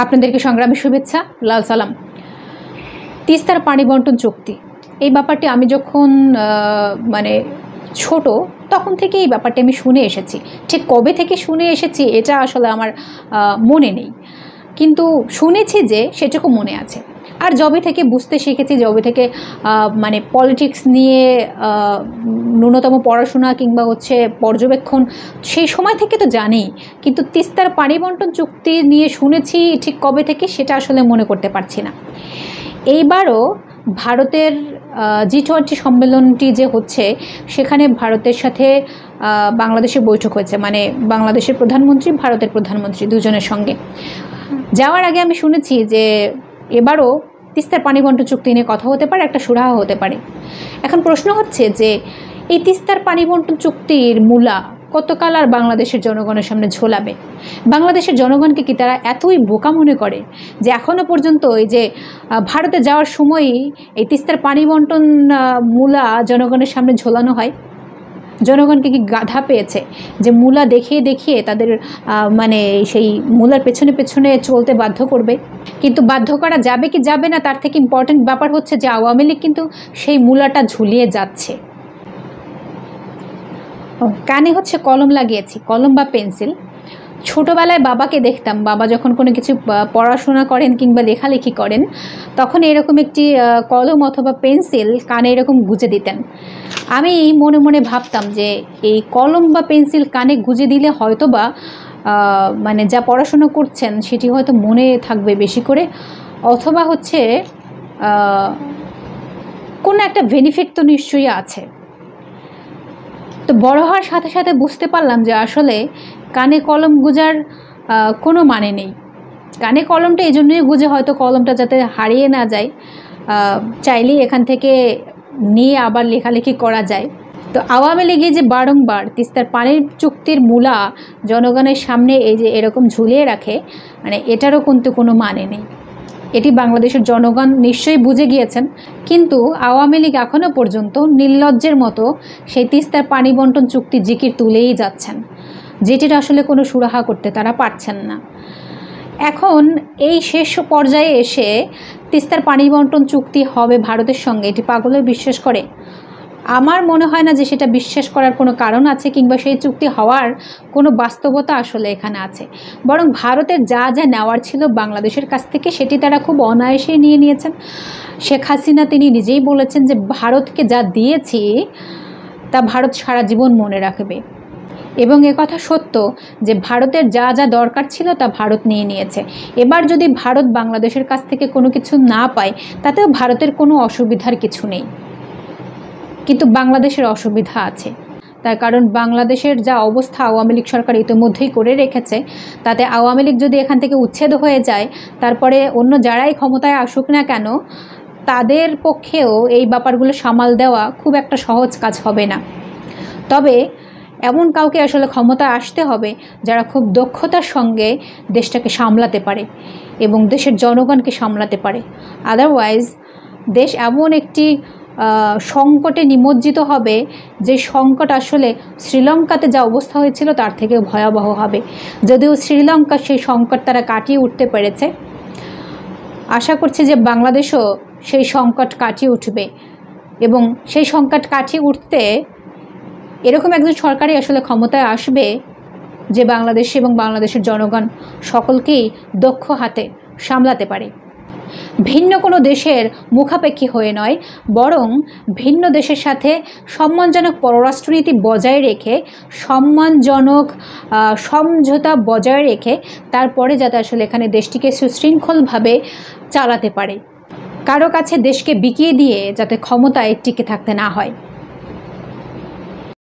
আপনাদেরকে সংগ্রামী শুভেচ্ছা, লাল সালাম। তিস্তার পানি বন্টন চুক্তি, এই ব্যাপারটি আমি যখন ছোট তখন থেকে এই ব্যাপারটি আমি শুনে এসেছি। ঠিক কবে থেকে শুনে এসেছি এটা আসলে আমার মনে নেই, কিন্তু শুনেছি যে সেটুকু মনে আছে। আর যবে থেকে বুঝতে শিখেছি, যবে থেকে পলিটিক্স নিয়ে ন্যূনতম পড়াশোনা কিংবা পর্যবেক্ষণ, সেই সময় থেকে তো জানি, কিন্তু তিস্তার পানি বন্টন চুক্তি নিয়ে শুনেছি ঠিক কবে থেকে সেটা আসলে মনে করতে পারছি না। এইবারও ভারতের G20 সম্মেলনটি যে হচ্ছে, সেখানে ভারতের সাথে বাংলাদেশের বৈঠক হয়েছে, বাংলাদেশের প্রধানমন্ত্রী, ভারতের প্রধানমন্ত্রী দুজনের সঙ্গে। যাওয়ার আগে আমি শুনেছি যে এবারও তিস্তার পানি বন্টন চুক্তি নিয়ে কথা হতে পারে, একটা সুরাহা হতে পারে। এখন প্রশ্ন হচ্ছে যে এই তিস্তার পানি বন্টন চুক্তির মূলা কতকাল আর বাংলাদেশের জনগণের সামনে ঝোলাবে? বাংলাদেশের জনগণকে কি তারা এতই বোকা মনে করে যে এখনও পর্যন্ত এই যে ভারতে যাওয়ার সময়ই এই তিস্তার পানি বন্টন মূলা জনগণের সামনে ঝোলানো হয়? জনগণকে কি গাধা পেয়েছে যে মূলা দেখিয়ে দেখিয়ে তাদের সেই মূলার পেছনে পেছনে চলতে বাধ্য করবে? কিন্তু বাধ্য করা যাবে কি যাবে না, তার থেকে ইম্পর্টেন্ট ব্যাপার হচ্ছে যে আওয়ামী লীগ কিন্তু সেই মূলাটা ঝুলিয়ে যাচ্ছে। কানে কলম লাগিয়েছি, কলম বা পেন্সিল। ছোটোবেলায় বাবাকে দেখতাম, বাবা যখন কোনো কিছু পড়াশোনা করেন কিংবা লেখালেখি করেন, তখন এরকম একটি কলম অথবা পেন্সিল কানে এরকম গুজে দিতেন। আমি মনে মনে ভাবতাম যে এই কলম বা পেন্সিল কানে গুজে দিলে হয়তোবা যা পড়াশোনা করছেন সেটি হয়তো মনে থাকবে বেশি করে, অথবা কোনো একটা বেনিফিট তো নিশ্চয়ই আছে। তো বড় হওয়ার সাথে সাথে বুঝতে পারলাম যে আসলে কানে কলম গুজার কোনো মানে নেই। কানে কলমটা এই জন্যই গুজে, হয়তো কলমটা যাতে হারিয়ে না যায়, চাইলেই এখান থেকে নিয়ে আবার লেখালেখি করা যায়। তো আওয়ামী লীগে যে বারংবার তিস্তার পানির চুক্তির মূলা জনগণের সামনে এই যে এরকম ঝুলিয়ে রাখে, এটারও কিন্তু কোনো মানে নেই। এটি বাংলাদেশের জনগণ নিশ্চয়ই বুঝে গিয়েছেন, কিন্তু আওয়ামী লীগ এখনও পর্যন্ত নির্লজ্জের মতো সেই তিস্তার পানি বন্টন চুক্তি জিকির তুলেই যাচ্ছেন, যেটির আসলে কোনো সুরাহা করতে তারা পারছেন না। এখন এই শেষ পর্যায়ে এসে তিস্তার পানি বন্টন চুক্তি হবে ভারতের সঙ্গে, এটি পাগলের বিশ্বাস করে? আমার মনে হয় না যে সেটা বিশ্বাস করার কোনো কারণ আছে, কিংবা সেই চুক্তি হওয়ার কোনো বাস্তবতা আসলে এখানে আছে। বরং ভারতের যা যা নেওয়ার ছিল বাংলাদেশের কাছ থেকে, সেটি তারা খুব অনায়াসেই নিয়ে নিয়েছেন। শেখ হাসিনা তিনি নিজেই বলেছেন যে ভারতকে যা দিয়েছি তা ভারত সারা জীবন মনে রাখবে, এবং একথা সত্য যে ভারতের যা যা দরকার ছিল তা ভারত নিয়ে নিয়েছে। এবার যদি ভারত বাংলাদেশের কাছ থেকে কোনো কিছু না পায়, তাতেও ভারতের কোনো অসুবিধার কিছু নেই, কিন্তু বাংলাদেশের অসুবিধা আছে। তার কারণ বাংলাদেশের যা অবস্থা আওয়ামী লীগ সরকার ইতিমধ্যেই করে রেখেছে, তাতে আওয়ামী লীগ যদি এখান থেকে উচ্ছেদ হয়ে যায়, তারপরে অন্য যারাই ক্ষমতায় আসুক না কেন, তাদের পক্ষেও এই ব্যাপারগুলো সামাল দেওয়া খুব একটা সহজ কাজ হবে না। তবে এমন কাউকে আসলে ক্ষমতায় আসতে হবে যারা খুব দক্ষতার সঙ্গে দেশটাকে সামলাতে পারে এবং দেশের জনগণকে সামলাতে পারে। আদারওয়াইজ দেশ এমন একটি সংকটে নিমজ্জিত হবে যে সংকট আসলে শ্রীলঙ্কাতে যা অবস্থা হয়েছিল তার থেকেও ভয়াবহ হবে। যদিও শ্রীলঙ্কা সেই সংকট তারা কাটিয়ে উঠতে পেরেছে, আশা করছি যে বাংলাদেশও সেই সংকট কাটিয়ে উঠবে, এবং সেই সংকট কাটিয়ে উঠতে এরকম একজন সরকারই আসলে ক্ষমতায় আসবে যে বাংলাদেশ এবং বাংলাদেশের জনগণ সকলকেই দক্ষ হাতে সামলাতে পারে। ভিন্ন কোনো দেশের মুখাপেক্ষী হয়ে নয়, বরং ভিন্ন দেশের সাথে সম্মানজনক পররাষ্ট্রনীতি বজায় রেখে, সম্মানজনক সমঝোতা বজায় রেখে তারপরে যাতে আসলে এখানে দেশটিকে সুশৃঙ্খলভাবে চালাতে পারে, কারো কাছে দেশকে বিকিয়ে দিয়ে যাতে ক্ষমতায় টিকে থাকতে না হয়।